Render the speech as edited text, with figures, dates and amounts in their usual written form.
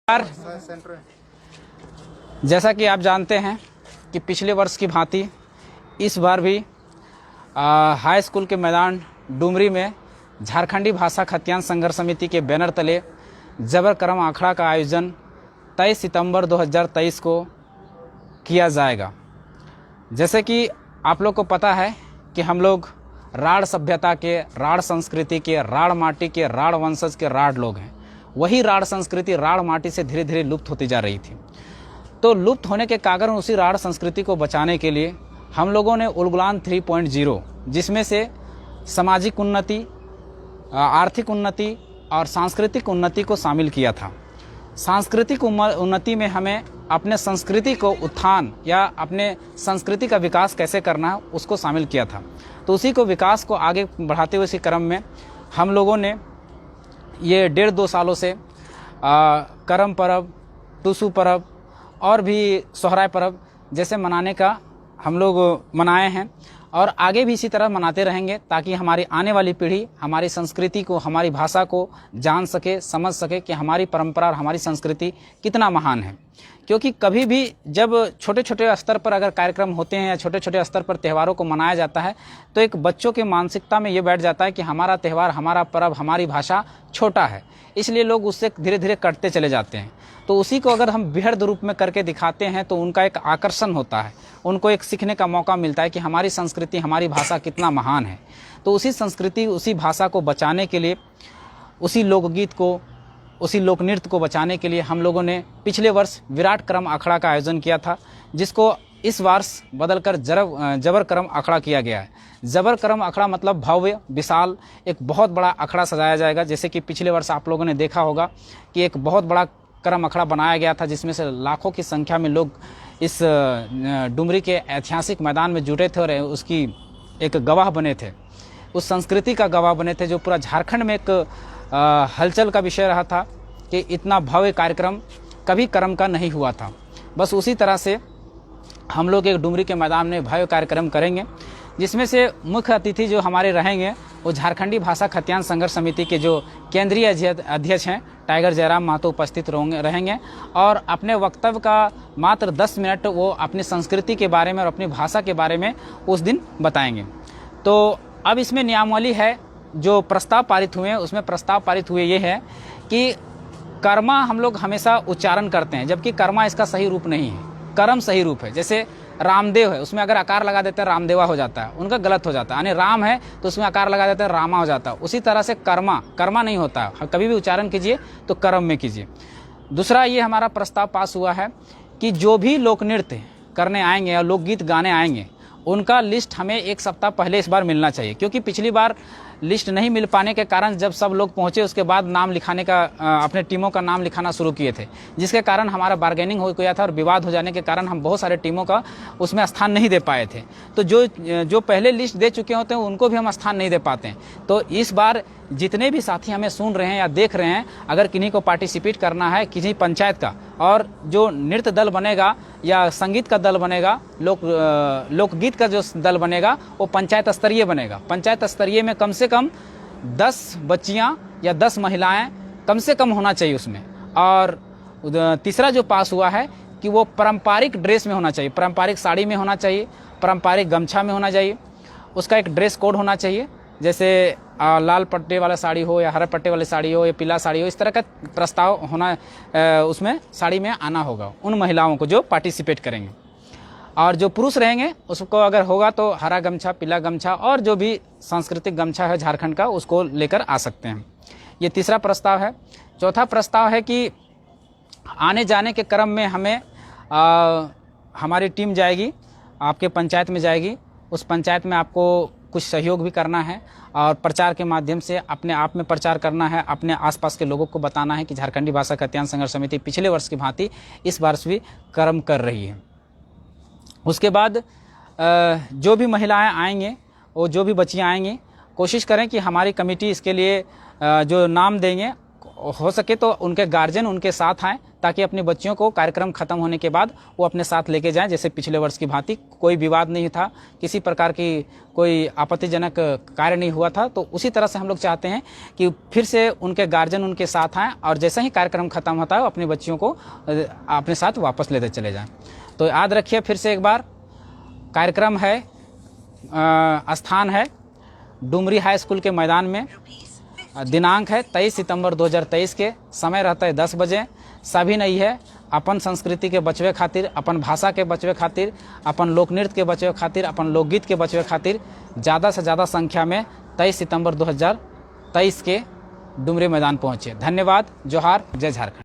नमस्कार। जैसा कि आप जानते हैं कि पिछले वर्ष की भांति इस बार भी हाई स्कूल के मैदान डुमरी में झारखंडी भाषा खतियान संघर्ष समिति के बैनर तले जबर कर्म अखाड़ा का आयोजन 23 सितंबर 2023 को किया जाएगा। जैसे कि आप लोग को पता है कि हम लोग राढ़ सभ्यता के, राढ़ संस्कृति के, राढ़ माटी के, राढ़ वंशज के राढ़ लोग हैं। वही राढ़ संस्कृति राढ़ माटी से धीरे धीरे लुप्त होती जा रही थी। तो लुप्त होने के कारण उसी राढ़ संस्कृति को बचाने के लिए हम लोगों ने उलगुलान 3.0, जिसमें से सामाजिक उन्नति, आर्थिक उन्नति और सांस्कृतिक उन्नति को शामिल किया था। सांस्कृतिक उन्नति में हमें अपने संस्कृति को उत्थान या अपने संस्कृति का विकास कैसे करना है उसको शामिल किया था। तो उसी को विकास को आगे बढ़ाते हुए इसी क्रम में हम लोगों ने ये 1.5-2 सालों से करम परब, टूसू परब और भी सोहराय परब जैसे मनाने का हम लोग मनाए हैं और आगे भी इसी तरह मनाते रहेंगे, ताकि हमारी आने वाली पीढ़ी हमारी संस्कृति को, हमारी भाषा को जान सके, समझ सके कि हमारी परंपरा और हमारी संस्कृति कितना महान है। क्योंकि कभी भी जब छोटे छोटे स्तर पर अगर कार्यक्रम होते हैं या छोटे छोटे स्तर पर त्योहारों को मनाया जाता है तो एक बच्चों की मानसिकता में ये बैठ जाता है कि हमारा त्यौहार, हमारा पर्व, हमारी भाषा छोटा है, इसलिए लोग उससे धीरे धीरे कटते चले जाते हैं। तो उसी को अगर हम बृहद रूप में करके दिखाते हैं तो उनका एक आकर्षण होता है, उनको एक सीखने का मौका मिलता है कि हमारी संस्कृति, हमारी भाषा कितना महान है। तो उसी संस्कृति, उसी भाषा को बचाने के लिए, उसी लोकगीत को, उसी लोक नृत्य को बचाने के लिए हम लोगों ने पिछले वर्ष विराट कर्म अखाड़ा का आयोजन किया था, जिसको इस वर्ष बदलकर जबर कर्म अखाड़ा किया गया है। जबर कर्म अखाड़ा मतलब भव्य, विशाल, एक बहुत बड़ा अखाड़ा सजाया जाएगा। जैसे कि पिछले वर्ष आप लोगों ने देखा होगा कि एक बहुत बड़ा कर्म अखाड़ा बनाया गया था, जिसमें से लाखों की संख्या में लोग इस डुमरी के ऐतिहासिक मैदान में जुटे थे और उसकी एक गवाह बने थे, उस संस्कृति का गवाह बने थे, जो पूरा झारखंड में एक हलचल का विषय रहा था कि इतना भव्य कार्यक्रम कभी कर्म का नहीं हुआ था। बस उसी तरह से हम लोग एक डुमरी के मैदान में भव्य कार्यक्रम करेंगे, जिसमें से मुख्य अतिथि जो हमारे रहेंगे वो झारखंडी भाषा खतियान संघर्ष समिति के जो केंद्रीय अध्यक्ष हैं टाइगर जयराम महतो उपस्थित रहेंगे और अपने वक्तव्य का मात्र 10 मिनट वो अपनी संस्कृति के बारे में और अपनी भाषा के बारे में उस दिन बताएंगे। तो अब इसमें नियमावली है, जो प्रस्ताव पारित हुए हैं उसमें प्रस्ताव पारित हुए ये है कि कर्मा हम लोग हमेशा उच्चारण करते हैं, जबकि कर्मा इसका सही रूप नहीं है, कर्म सही रूप है। जैसे रामदेव है, उसमें अगर आकार लगा देते हैं रामदेवा हो जाता है, उनका गलत हो जाता है। यानी राम है तो उसमें आकार लगा देते हैं रामा हो जाता है। उसी तरह से कर्मा नहीं होता है, कभी भी उच्चारण कीजिए तो कर्म में कीजिए। दूसरा ये हमारा प्रस्ताव पास हुआ है कि जो भी लोक नृत्य करने आएंगे या लोकगीत गाने आएंगे उनका लिस्ट हमें 1 सप्ताह पहले इस बार मिलना चाहिए। क्योंकि पिछली बार लिस्ट नहीं मिल पाने के कारण जब सब लोग पहुंचे उसके बाद नाम लिखाने का, अपने टीमों का नाम लिखाना शुरू किए थे, जिसके कारण हमारा बार्गेनिंग हो गया था और विवाद हो जाने के कारण हम बहुत सारे टीमों का उसमें स्थान नहीं दे पाए थे। तो जो पहले लिस्ट दे चुके होते हैं उनको भी हम स्थान नहीं दे पाते हैं। तो इस बार जितने भी साथी हमें सुन रहे हैं या देख रहे हैं, अगर किन्हीं को पार्टिसिपेट करना है किसी पंचायत का, और जो नृत्य दल बनेगा या संगीत का दल बनेगा, लोकगीत का जो दल बनेगा वो पंचायत स्तरीय बनेगा। पंचायत स्तरीय में कम से कम 10 बच्चियां या 10 महिलाएं कम से कम होना चाहिए उसमें। और तीसरा जो पास हुआ है कि वो पारंपरिक ड्रेस में होना चाहिए, पारंपरिक साड़ी में होना चाहिए, पारंपरिक गमछा में होना चाहिए, उसका एक ड्रेस कोड होना चाहिए। जैसे लाल पट्टे वाला साड़ी हो या हरे पट्टे वाली साड़ी हो या पीला साड़ी हो, इस तरह का प्रस्ताव होना, उसमें साड़ी में आना होगा उन महिलाओं को जो पार्टिसिपेट करेंगे। और जो पुरुष रहेंगे उसको अगर होगा तो हरा गमछा, पीला गमछा और जो भी सांस्कृतिक गमछा है झारखंड का उसको लेकर आ सकते हैं। ये तीसरा प्रस्ताव है। चौथा प्रस्ताव है कि आने जाने के क्रम में हमें हमारी टीम जाएगी, आपके पंचायत में जाएगी, उस पंचायत में आपको कुछ सहयोग भी करना है और प्रचार के माध्यम से अपने आप में प्रचार करना है, अपने आसपास के लोगों को बताना है कि झारखंडी भाषा खतियान संघर्ष समिति पिछले वर्ष की भांति इस वर्ष भी कर्म कर रही है। उसके बाद जो भी महिलाएं आएंगे और जो भी बच्चियां आएंगी, कोशिश करें कि हमारी कमेटी इसके लिए जो नाम देंगे हो सके तो उनके गार्जियन उनके साथ आएँ, ताकि अपनी बच्चियों को कार्यक्रम खत्म होने के बाद वो अपने साथ लेके जाएं। जैसे पिछले वर्ष की भांति कोई विवाद नहीं था, किसी प्रकार की कोई आपत्तिजनक कार्य नहीं हुआ था, तो उसी तरह से हम लोग चाहते हैं कि फिर से उनके गार्जियन उनके साथ आएँ और जैसे ही कार्यक्रम खत्म होता है वो अपनी बच्चियों को अपने साथ वापस लेते चले जाएँ। तो याद रखिए फिर से एक बार, कार्यक्रम है, स्थान है डुमरी हाई स्कूल के मैदान में, दिनांक है 23 सितंबर 2023 के, समय रहता है 10 बजे। सभी नहीं है, अपन संस्कृति के बचवे खातिर, अपन भाषा के बचवे खातिर, अपन लोक नृत्य के बचवे खातिर, अपन लोकगीत के बचवे खातिर ज़्यादा से ज़्यादा संख्या में 23 सितंबर 2023 के डुमरी मैदान पहुँचे। धन्यवाद। जोहार, जय झारखंड।